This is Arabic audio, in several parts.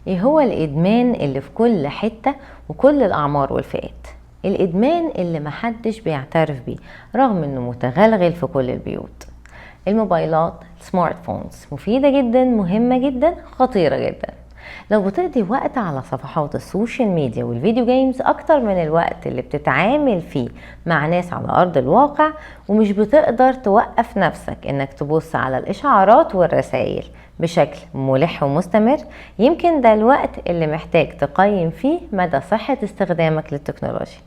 ايه هو الادمان اللي في كل حتة وكل الاعمار والفئات؟ الادمان اللي محدش بيعترف بيه رغم انه متغلغل في كل البيوت. الموبايلات، سمارت فونز مفيدة جدا، مهمة جدا، خطيرة جدا. لو بتقضي وقت على صفحات السوشيال ميديا والفيديو جيمز اكتر من الوقت اللي بتتعامل فيه مع ناس على ارض الواقع، ومش بتقدر توقف نفسك انك تبص على الاشعارات والرسائل بشكل ملح ومستمر، يمكن ده الوقت اللي محتاج تقيم فيه مدى صحة استخدامك للتكنولوجيا.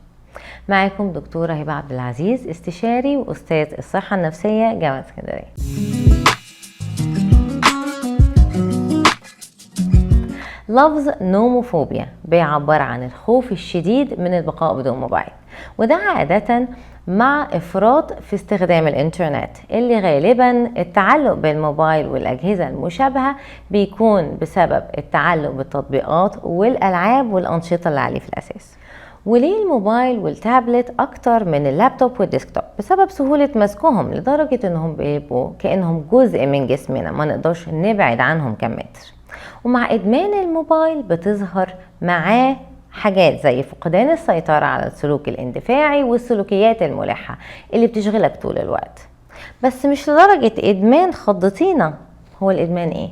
معاكم دكتورة هبة عبد العزيز، استشاري واستاذ الصحة النفسية جامعة اسكندرية. لفظ نوموفوبيا بيعبر عن الخوف الشديد من البقاء بدون موبايل، وده عادة مع افراط في استخدام الانترنت، اللي غالبا التعلق بالموبايل والاجهزة المشابهة بيكون بسبب التعلق بالتطبيقات والالعاب والانشطة اللي عليه في الاساس. وليه الموبايل والتابلت اكتر من اللابتوب والديسكتوب؟ بسبب سهولة مسكهم لدرجة انهم بيبقوا كأنهم جزء من جسمنا، ما نقدرش نبعد عنهم كم متر. ومع ادمان الموبايل بتظهر معاه حاجات زي فقدان السيطرة على السلوك الاندفاعي والسلوكيات الملحة اللي بتشغلك طول الوقت. بس مش لدرجة ادمان خضتينا. هو الادمان ايه؟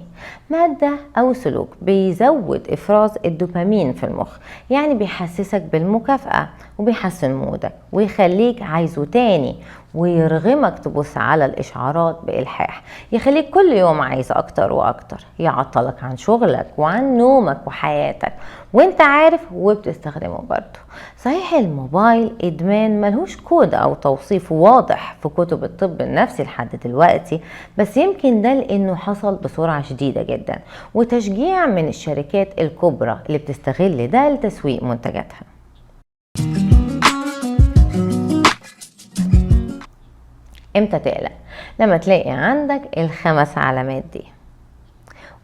مادة او سلوك بيزود افراز الدوبامين في المخ، يعني بيحسسك بالمكافأة وبيحسن مودك ويخليك عايزه تاني، ويرغمك تبص على الاشعارات بإلحاح، يخليك كل يوم عايز اكتر واكتر، يعطلك عن شغلك وعن نومك وحياتك وانت عارف وبتستخدمه برضه. صحيح الموبايل ادمان ملهوش كود او توصيف واضح في كتب الطب النفسي لحد دلوقتي، بس يمكن ده لانه حصل بسرعة شديدة جدا وتشجيع من الشركات الكبرى اللي بتستغل ده لتسويق منتجاتها. امتى تقلق؟ لما تلاقي عندك الخمس علامات دي.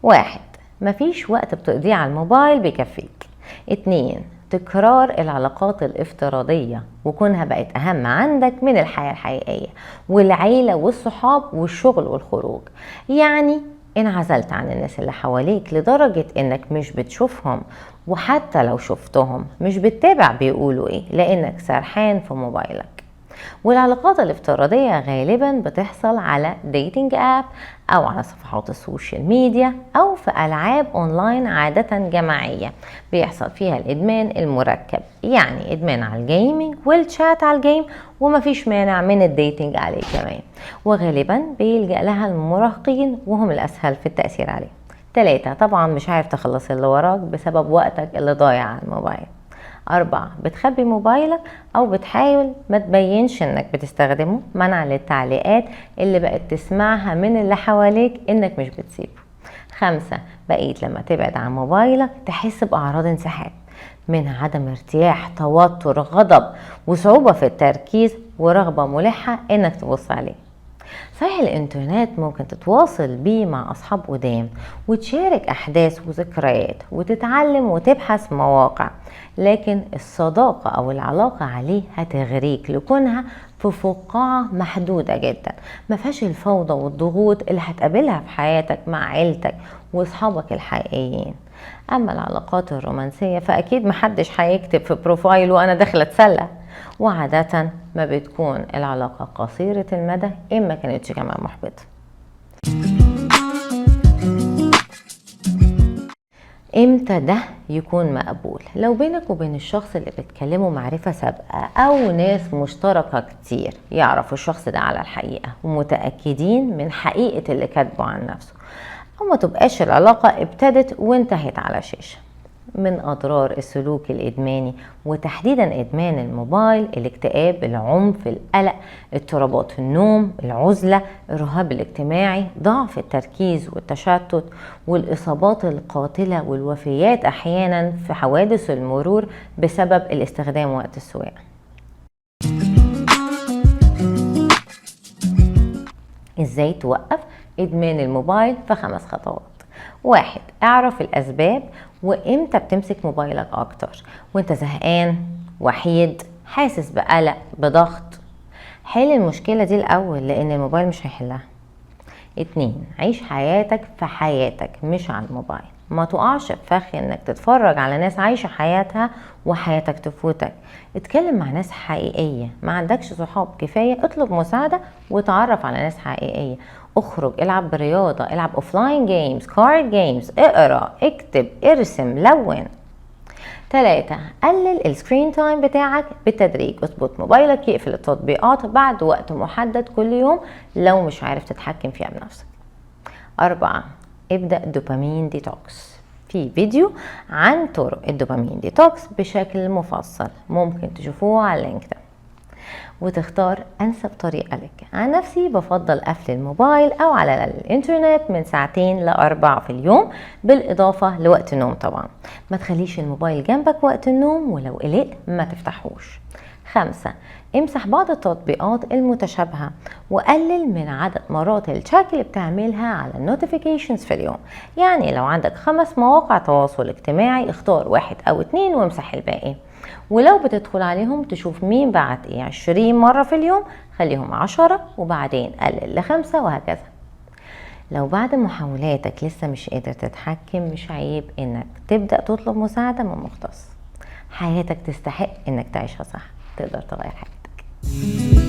1. مفيش وقت بتقضيه على الموبايل بيكفيك. 2. تكرار العلاقات الافتراضية وكونها بقت أهم عندك من الحياة الحقيقية والعيلة والصحاب والشغل والخروج، يعني انعزلت عن الناس اللي حواليك لدرجة انك مش بتشوفهم، وحتى لو شفتهم مش بتتابع بيقولوا ايه لانك سرحان في موبايلك. والعلاقات الافتراضية غالبا بتحصل على ديتنج اب او على صفحات السوشيال ميديا او في العاب اونلاين عادة جماعية بيحصل فيها الادمان المركب، يعني ادمان على الجيمنج والشات على الجيم، ومفيش مانع من الديتنج عليه كمان، وغالبا بيلجأ لها المراهقين وهم الاسهل في التأثير عليه. 3. طبعا مش عارف تخلص اللي وراك بسبب وقتك اللي ضايع على الموبايل. 4. بتخبي موبايلك او بتحاول ما تبينش انك بتستخدمه منع للتعليقات اللي بقت تسمعها من اللي حواليك انك مش بتسيبه. 5. بقيت لما تبعد عن موبايلك تحس بأعراض انسحاب، منها عدم ارتياح، توتر، غضب، وصعوبة في التركيز، ورغبة ملحة انك تبص عليه. صحيح الانترنت ممكن تتواصل بيه مع اصحاب قدام وتشارك احداث وذكريات وتتعلم وتبحث مواقع، لكن الصداقة او العلاقة عليه هتغريك لكونها في فقاعة محدودة جدا ما فيهاش الفوضى والضغوط اللي هتقابلها في حياتك مع عيلتك واصحابك الحقيقيين. اما العلاقات الرومانسية فاكيد محدش هيكتب في بروفايل وانا داخلة اتسلى، وعادة ما بتكون العلاقة قصيرة المدى إما كانتش كمان محبطة. امتى ده يكون مقبول؟ لو بينك وبين الشخص اللي بتكلمه معرفة سابقة او ناس مشتركة كتير يعرفوا الشخص ده على الحقيقة ومتأكدين من حقيقة اللي كاتبه عن نفسه، او ما تبقاش العلاقة ابتدت وانتهت على شاشة. من أضرار السلوك الإدماني وتحديدا إدمان الموبايل الاكتئاب، العنف، القلق، اضطرابات النوم، العزلة، الرهاب الاجتماعي، ضعف التركيز والتشتت، والإصابات القاتلة والوفيات أحيانا في حوادث المرور بسبب الاستخدام وقت السواقة. إزاي توقف إدمان الموبايل؟ في 5 خطوات. 1. اعرف الأسباب وإمتى بتمسك موبايلك أكتر، وإنت زهقان، وحيد، حاسس بقلق، بضغط. حل المشكلة دي الأول لأن الموبايل مش هيحلها. 2. عيش حياتك في حياتك مش على الموبايل، ما تقعش في فخ انك تتفرج على ناس عايشة حياتها وحياتك تفوتك. اتكلم مع ناس حقيقية. ما عندكش صحاب كفاية، اطلب مساعدة وتعرف على ناس حقيقية. اخرج، العب برياضة، العب اوفلاين جيمز، كارد جيمز، اقرأ، اكتب، ارسم، لون. 3. قلل السكرين تايم بتاعك بالتدريج. اظبط موبايلك يقفل التطبيقات بعد وقت محدد كل يوم لو مش عارف تتحكم فيها بنفسك. 4. ابدأ دوبامين ديتوكس. في فيديو عن طرق الدوبامين ديتوكس بشكل مفصل، ممكن تشوفوه على اللينك ده وتختار أنسب طريقة لك. عن نفسي بفضل قفل الموبايل أو على الإنترنت من 2 ل4 في اليوم، بالإضافة لوقت النوم طبعا. ما تخليش الموبايل جنبك وقت النوم، ولو قلقت ما تفتحوش. 5. امسح بعض التطبيقات المتشابهة وقلل من عدد مرات التشيك اللي بتعملها على النوتيفيكيشنز في اليوم. يعني لو عندك 5 مواقع تواصل اجتماعي، اختار 1 أو 2 وامسح الباقي. ولو بتدخل عليهم تشوف مين بعت ايه 20 مرة في اليوم، خليهم 10 وبعدين قلل ل5 وهكذا. لو بعد محاولاتك لسه مش قادر تتحكم، مش عيب انك تبدأ تطلب مساعدة من مختص. حياتك تستحق انك تعيشها صح، تقدر تغير حياتك.